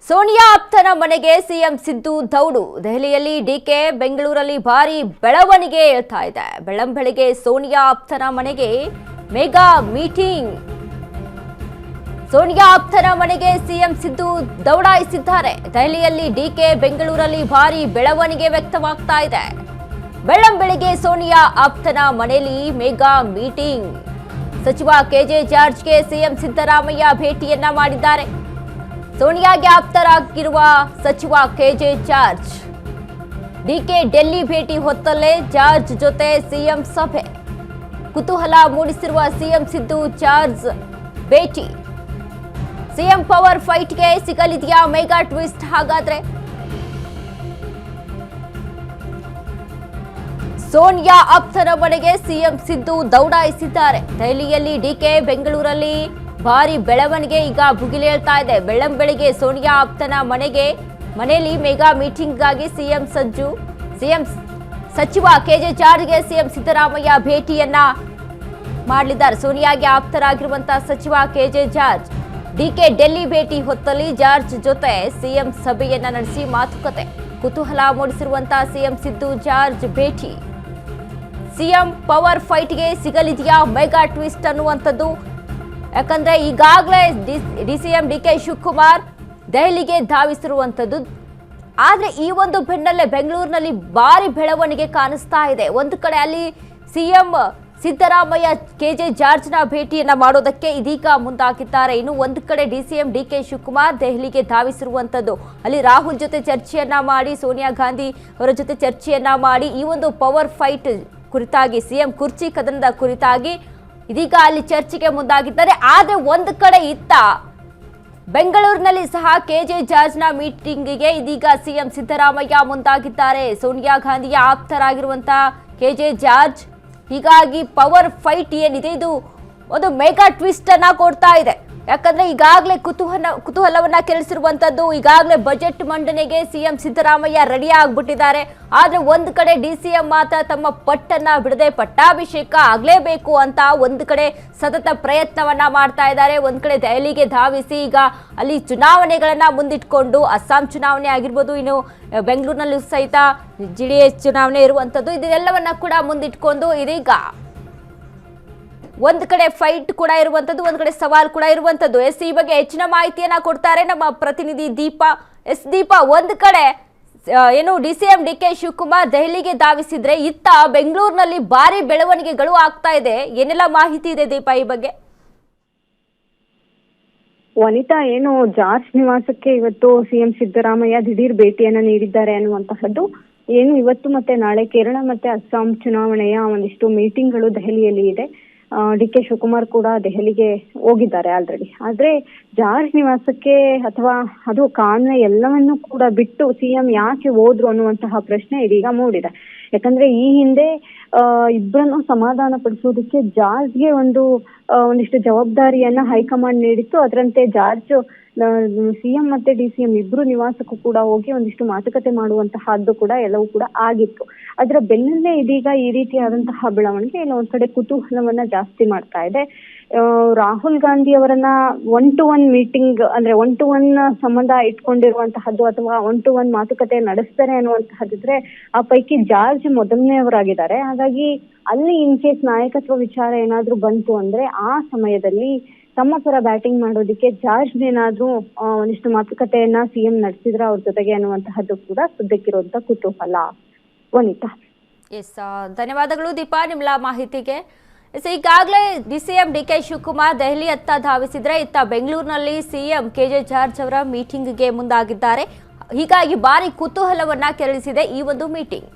ಸೋನಿಯಾ ಆಪ್ತನ ಮನೆಗೆ ಸಿಎಂ ಸಿದ್ದು ದೌಡು. ದೆಹಲಿಯಲ್ಲಿ ಡಿಕೆ, ಬೆಂಗಳೂರಲ್ಲಿ ಭಾರಿ ಬೆಳವಣಿಗೆ ಹೇಳ್ತಾ ಇದೆ. ಬೆಳ್ಳಂಬೆಳಗ್ಗೆ ಸೋನಿಯಾ ಆಪ್ತನ ಮನೆಗೆ ಮೆಗಾ ಮೀಟಿಂಗ್. ಸೋನಿಯಾ ಆಪ್ತನ ಮನೆಗೆ ಸಿಎಂ ಸಿದ್ದು ದೌಡಾಯಿಸಿದ್ದಾರೆ. ದೆಹಲಿಯಲ್ಲಿ ಡಿಕೆ, ಬೆಂಗಳೂರಲ್ಲಿ ಭಾರಿ ಬೆಳವಣಿಗೆ ವ್ಯಕ್ತವಾಗ್ತಾ ಇದೆ. ಬೆಳ್ಳಂಬೆಳಗ್ಗೆ ಸೋನಿಯಾ ಆಪ್ತನ ಮನೆಯಲ್ಲಿ ಮೆಗಾ ಮೀಟಿಂಗ್. ಸಚಿವ ಕೆಜೆ ಜಾರ್ಜ್ಗೆ ಸಿಎಂ ಸಿದ್ದರಾಮಯ್ಯ ಭೇಟಿಯನ್ನ ಮಾಡಿದ್ದಾರೆ. ಸೋನಿಯಾಗೆ ಆಪ್ತರಾಗಿರುವ ಸಚಿವ ಕೆಜೆ ಜಾರ್ಜ್ ಡಿಕೆ ಡೆಲ್ಲಿ ಭೇಟಿ ಹೊತ್ತಲ್ಲೇ ಜಾರ್ಜ್ ಜೊತೆ ಸಿಎಂ ಸಭೆ. ಕುತೂಹಲ ಮೂಡಿಸಿರುವ ಸಿಎಂ ಸಿದ್ದು ಜಾರ್ಜ್ ಭೇಟಿ. ಸಿಎಂ ಪವರ್ ಫೈಟ್ಗೆ ಸಿಗಲಿದೆಯಾ ಮೆಗಾ ಟ್ವಿಸ್ಟ್? ಹಾಗಾದ್ರೆ ಸೋನಿಯಾ ಆಪ್ತರ ಮನೆಗೆ ಸಿಎಂ ಸಿದ್ದು ದೌಡಾಯಿಸಿದ್ದಾರೆ. ದೆಹಲಿಯಲ್ಲಿ ಡಿಕೆ, ಬೆಂಗಳೂರಲ್ಲಿ ಭಾರಿ ಬೆಳವಣಿಗೆ ಈಗ ಭುಗಿಲೇಳ್ತಾ ಇದೆ. ಬೆಳ್ಳಂಬೆಳಗ್ಗೆ ಸೋನಿಯಾ ಆಪ್ತನ ಮನೆಯಲ್ಲಿ ಮೆಗಾ ಮೀಟಿಂಗ್ಗಾಗಿ ಸಿಎಂ ಸಜ್ಜು. ಸಿಎಂ ಸಚಿವ ಕೆಜೆ ಜಾರ್ಜ್ಗೆ ಸಿಎಂ ಸಿದ್ದರಾಮಯ್ಯ ಭೇಟಿಯನ್ನ ಮಾಡಲಿದ್ದಾರೆ. ಸೋನಿಯಾಗೆ ಆಪ್ತರಾಗಿರುವಂತಹ ಸಚಿವ ಕೆಜೆ ಜಾರ್ಜ್ ಡಿಕೆ ಡೆಲ್ಲಿ ಭೇಟಿ ಹೊತ್ತಲ್ಲಿ ಜಾರ್ಜ್ ಜೊತೆ ಸಿಎಂ ಸಭೆಯನ್ನ ನಡೆಸಿ ಮಾತುಕತೆ. ಕುತೂಹಲ ಮೂಡಿಸಿರುವಂತಹ ಸಿಎಂ ಸಿದ್ದು ಜಾರ್ಜ್ ಭೇಟಿ. ಸಿಎಂ ಪವರ್ ಫೈಟ್ಗೆ ಸಿಗಲಿದೆಯಾ ಮೆಗಾ ಟ್ವಿಸ್ಟ್ ಅನ್ನುವಂಥದ್ದು. ಯಾಕಂದ್ರೆ ಈಗಾಗಲೇ ಡಿಸಿಎಂ ಡಿಕೆ ಶಿವಕುಮಾರ್ ದೆಹಲಿಗೆ ಧಾವಿಸಿರುವಂಥದ್ದು. ಆದ್ರೆ ಈ ಒಂದು ಬೆನ್ನಲ್ಲೇ ಬೆಂಗಳೂರಿನಲ್ಲಿ ಭಾರಿ ಬೆಳವಣಿಗೆ ಕಾಣಿಸ್ತಾ ಇದೆ. ಒಂದು ಕಡೆ ಅಲ್ಲಿ ಸಿಎಂ ಸಿದ್ದರಾಮಯ್ಯ ಕೆಜೆ ಜಾರ್ಜ್ನ ಭೇಟಿಯನ್ನ ಮಾಡೋದಕ್ಕೆ ಇದೀಗ ಮುಂದಾಗಿದ್ದಾರೆ. ಇನ್ನು ಒಂದು ಕಡೆ ಡಿಸಿಎಂ ಡಿಕೆ ಶಿವಕುಮಾರ್ ದೆಹಲಿಗೆ ಧಾವಿಸಿರುವಂಥದ್ದು. ಅಲ್ಲಿ ರಾಹುಲ್ ಜೊತೆ ಚರ್ಚೆಯನ್ನ ಮಾಡಿ, ಸೋನಿಯಾ ಗಾಂಧಿ ಅವರ ಜೊತೆ ಚರ್ಚೆಯನ್ನ ಮಾಡಿ ಈ ಒಂದು ಪವರ್ ಫೈಟ್ ಕುರಿತಾಗಿ, ಸಿಎಂ ಕುರ್ಚಿ ಕದನದ ಕುರಿತಾಗಿ ಇದೀಗ ಅಲ್ಲಿ ಚರ್ಚೆಗೆ ಮುಂದಾಗಿದ್ದಾರೆ. ಆದ್ರೆ ಒಂದು ಕಡೆ ಇತ್ತ ಬೆಂಗಳೂರಿನಲ್ಲಿ ಸಹ ಕೆಜೆ ಜಾರ್ಜ್ನ ಮೀಟಿಂಗಿಗೆ ಇದೀಗ ಸಿಎಂ ಸಿದ್ದರಾಮಯ್ಯ ಮುಂದಾಗಿದ್ದಾರೆ. ಸೋನಿಯಾ ಗಾಂಧಿಯ ಆಪ್ತರಾಗಿರುವಂತಹ ಕೆಜೆ ಜಾರ್ಜ್. ಹೀಗಾಗಿ ಪವರ್ ಫೈಟ್ ಏನಿದೆ ಇದು ಒಂದು ಮೆಗಾ ಟ್ವಿಸ್ಟ್ ಅನ್ನ ಕೊಡ್ತಾ ಇದೆ. ಯಾಕಂದ್ರೆ ಈಗಾಗಲೇ ಕುತೂಹಲವನ್ನ ಕೆರಳಿಸಿರುವಂತದ್ದು. ಈಗಾಗಲೇ ಬಜೆಟ್ ಮಂಡನೆಗೆ ಸಿಎಂ ಸಿದ್ದರಾಮಯ್ಯ ರೆಡಿ ಆಗ್ಬಿಟ್ಟಿದ್ದಾರೆ. ಆದ್ರೆ ಒಂದು ಕಡೆ ಡಿಸಿಎಂ ಮಾತ್ರ ತಮ್ಮ ಪಟ್ಟನ್ನ ಬಿಡದೆ ಪಟ್ಟಾಭಿಷೇಕ ಆಗ್ಲೇಬೇಕು ಅಂತ ಒಂದು ಕಡೆ ಸತತ ಪ್ರಯತ್ನವನ್ನ ಮಾಡ್ತಾ ಇದ್ದಾರೆ. ಒಂದ್ ಕಡೆ ದೆಹಲಿಗೆ ಧಾವಿಸಿ ಈಗ ಅಲ್ಲಿ ಚುನಾವಣೆಗಳನ್ನ ಮುಂದಿಟ್ಕೊಂಡು, ಅಸ್ಸಾಂ ಚುನಾವಣೆ ಆಗಿರ್ಬೋದು, ಇನ್ನು ಬೆಂಗಳೂರಿನಲ್ಲೂ ಸಹಿತ ಜೆಡಿಎಸ್ ಚುನಾವಣೆ ಇರುವಂತದ್ದು, ಇದೆಲ್ಲವನ್ನ ಕೂಡ ಮುಂದಿಟ್ಕೊಂಡು ಇದೀಗ ಒಂದ್ ಕಡೆ ಫೈಟ್ ಕೂಡ ಇರುವಂತದ್ದು, ಒಂದ್ ಕಡೆ ಸವಾಲ್ ಕೂಡ ಇರುವಂತದ್ದು. ಈ ಬಗ್ಗೆ ಹೆಚ್ಚಿನ ಮಾಹಿತಿಯನ್ನ ಕೊಡ್ತಾರೆ ನಮ್ಮ ಪ್ರತಿನಿಧಿ ದೀಪಾ. ದೀಪಾ, ಒಂದ್ ಕಡೆ ಏನು ಡಿಸಿಎಂ ಡಿಕೆ ಶಿವಕುಮಾರ್ ದೆಹಲಿಗೆ ಧಾವಿಸಿದ್ರೆ, ಇತ್ತ ಬೆಂಗಳೂರಿನಲ್ಲಿ ಭಾರಿ ಬೆಳವಣಿಗೆಗಳು ಆಗ್ತಾ ಇದೆ. ಏನೆಲ್ಲ ಮಾಹಿತಿ ಇದೆ ದೀಪಾ ಈ ಬಗ್ಗೆ? ವನಿತಾ, ಏನು ಜಾರ್ಜ್ ನಿವಾಸಕ್ಕೆ ಇವತ್ತು ಸಿಎಂ ಸಿದ್ದರಾಮಯ್ಯ ದಿಢೀರ್ ಭೇಟಿಯನ್ನ ನೀಡಿದ್ದಾರೆ ಅನ್ನುವಂತಹದ್ದು. ಏನು ಇವತ್ತು ಮತ್ತೆ ನಾಳೆ ಕೇರಳ ಮತ್ತೆ ಅಸ್ಸಾಂ ಚುನಾವಣೆಯ ಒಂದಿಷ್ಟು ಮೀಟಿಂಗ್ಗಳು ದೆಹಲಿಯಲ್ಲಿ ಇದೆ. ಡಿಕೆ ಶಿವಕುಮಾರ್ ಕೂಡ ದೆಹಲಿಗೆ ಹೋಗಿದ್ದಾರೆ ಆಲ್ರೆಡಿ. ಆದ್ರೆ ಜಾರ್ಜ್ ನಿವಾಸಕ್ಕೆ ಅಥವಾ ಅದು ಕಾನ್ವೆ ಎಲ್ಲವನ್ನೂ ಕೂಡ ಬಿಟ್ಟು ಸಿಎಂ ಯಾಕೆ ಹೋದ್ರು ಅನ್ನುವಂತಹ ಪ್ರಶ್ನೆ ಇದೀಗ ಮೂಡಿದೆ. ಯಾಕಂದ್ರೆ ಈ ಹಿಂದೆ ಇಬ್ಬರನ್ನು ಸಮಾಧಾನ ಪಡಿಸೋದಕ್ಕೆ ಜಾರ್ಜ್ಗೆ ಒಂದಿಷ್ಟು ಜವಾಬ್ದಾರಿಯನ್ನ ಹೈಕಮಾಂಡ್ ನೀಡಿತ್ತು. ಅದರಂತೆ ಜಾರ್ಜ್ ಸಿಎಂ ಮತ್ತೆ ಡಿಸಿಎಂ ಇಬ್ರು ನಿವಾಸಕ್ಕೂ ಕೂಡ ಹೋಗಿ ಒಂದಿಷ್ಟು ಮಾತುಕತೆ ಮಾಡುವಂತಹದ್ದು ಕೂಡ ಎಲ್ಲವೂ ಕೂಡ ಆಗಿತ್ತು. ಅದರ ಬೆನ್ನಲ್ಲೇ ಇದೀಗ ಈ ರೀತಿಯಾದಂತಹ ಬೆಳವಣಿಗೆ ಎಲ್ಲ ಒಂದ್ ಕಡೆ ಕುತೂಹಲವನ್ನ ಜಾಸ್ತಿ ಮಾಡ್ತಾ ಇದೆ. ರಾಹುಲ್ ಗಾಂಧಿ ಅವರನ್ನ 1-to-1 ಮೀಟಿಂಗ್ ಅಂದ್ರೆ 1-to-1 ಸಂಬಂಧ ಇಟ್ಕೊಂಡಿರುವಂತಹದ್ದು ಅಥವಾ 1-to-1 ಮಾತುಕತೆ ನಡೆಸ್ತಾರೆ ಅನ್ನುವಂತಹದ್ದಿದ್ರೆ ಆ ಪೈಕಿ ಜಾರ್ಜ್ ಮೊದಲನೆಯವರಾಗಿದ್ದಾರೆ. ಹಾಗಾಗಿ ಅಲ್ಲಿ ಇನ್ ಕೇಸ್ ನಾಯಕತ್ವ ವಿಚಾರ ಏನಾದ್ರೂ ಬಂತು ಅಂದ್ರೆ ಆ ಸಮಯದಲ್ಲಿ ತಮ್ಮ ಪರ ಬ್ಯಾಟಿಂಗ್ ಮಾಡೋದಿಕ್ಕೆ ಜಾರ್ಜ್ ಏನಾದ್ರೂ ಒಂದಿಷ್ಟು ಮಾತುಕತೆಯನ್ನ ಸಿಎಂ ನಡೆಸಿದ್ರ ಅವ್ರ ಜೊತೆಗೆ ಅನ್ನುವಂತಹದ್ದು ಕೂಡ ಸದ್ಯಕ್ಕಿರುವಂತ ಕುತೂಹಲ. ವನಿತಾ, ಧನ್ಯವಾದಗಳು ದೀಪಾ ನಿಮ್ಲ ಮಾಹಿತಿಗೆ. ಈಗಾಗಲೇ ಡಿಸಿಎಂ ಡಿಕೆ ಶಿವಕುಮಾರ್ ದೆಹಲಿ ಅತ್ತ ಧಾವಿಸಿದ್ರೆ, ಇತ್ತ ಬೆಂಗಳೂರಿನಲ್ಲಿ ಸಿಎಂ ಕೆಜೆ ಜಾರ್ಜ್ ಅವರ ಮೀಟಿಂಗ್ಗೆ ಮುಂದಾಗಿದ್ದಾರೆ. ಹೀಗಾಗಿ ಭಾರಿ ಕುತೂಹಲವನ್ನ ಕೆರಳಿಸಿದೆ ಈ ಒಂದು ಮೀಟಿಂಗ್.